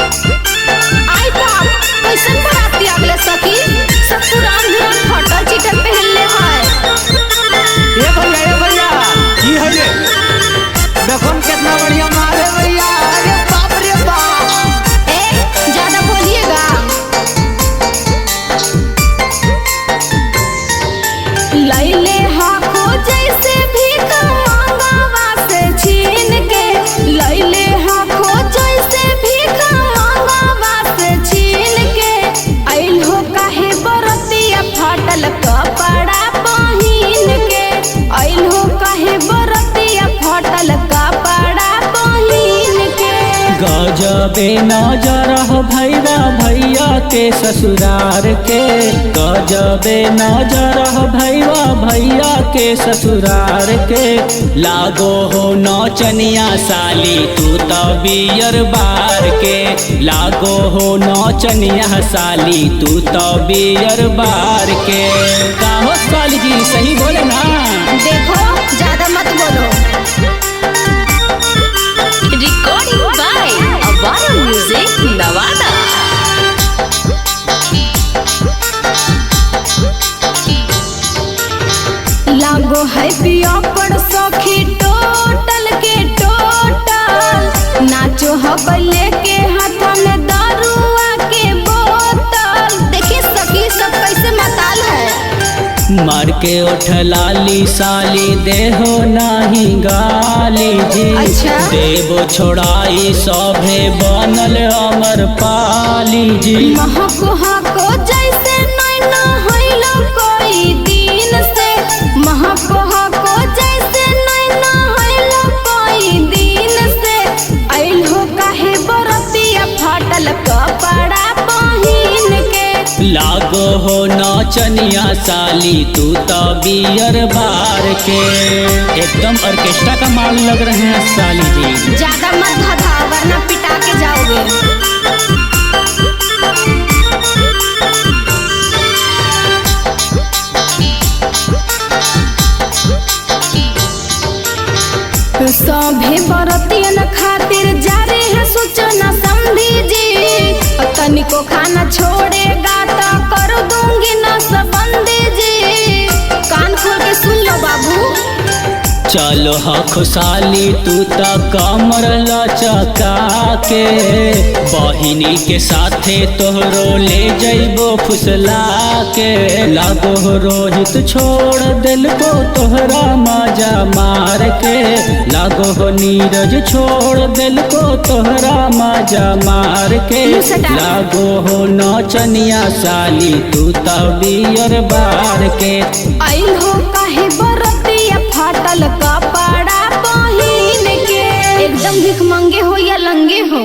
आई बाप कैसन बराती अगले सखी सब पुरान धुरान फटल चिटल पहनले है। ए भैया की है रे देखो कितना बढ़िया माल है भैया। अरे बाप रे बाप ए ज्यादा बोलिएगा। लैले हाको जैसे भीख मांगावा से छीन के लैले हाको जैसे भीख मांगावा से छीन के आइल हो काहे बरतिया फाटल कपड़ा पहिन के आइल हो काहे बरतिया फाटल कपड़ा पहिन के। गजबे नजर हो भैया भैया के ससुरार के गजबे नजर हो भैया भैया के ससुरार के लागो हो नौचनिया साली तू तो बियर बार के लागो हो नौचनिया साली तू तो बियर बार के। काहो साली जी सही बोले ना। देखो ज्यादा मत बोलो। रिकॉर्डिंग बाय अवारा म्यूजिक नवादा। लागो है पिया पर सखी टोटल के टोटल नाचो हबले के हाथ में दारुआ के बोतल। देखिए सखी सब कैसे मताल है। मार के उठ लाली साली देहो नाही गाली जी। अच्छा। देवो छोड़ाई सभे बनल अमर पाली जी। महको हाको जैसे नैना होइलो कोई दिन से महको हाको जैसे नैना होइलो कोई दिन से आइल हो काहे बरतिया फाटल कपड़ा पहिन के। लागो हो नौचनिया साली तू तो बियर बार के एकदम ऑर्केस्ट्रा का माल लग रहे हैं साली जी। ज्यादा मत हथाओ वरना पिटा के जाओगे। सभे बरतियन खातिर जा रहे हैं सूचना समझी जी तनिको खाना छोड़ेगा तो कर दूंगी ना सबंदी जी। कान खोल के सुन लो बाबू। चलो हा खुशहाली तू तो कमर लचका के बहिनी के साथे तोहरो ले जइबो फुसला के। लागो हो रोहित छोड़ दिल को तोहरा मजा मार के लागो हो नीरज छोड़ दिल को तोहरा मजा मार के। लागो हो नौचनिया साली तू तो बियर बार के आइल हो काहे बरतिया फाटल कपड़ा पहिन के एकदम भिख मंगे हो या लंगे हो।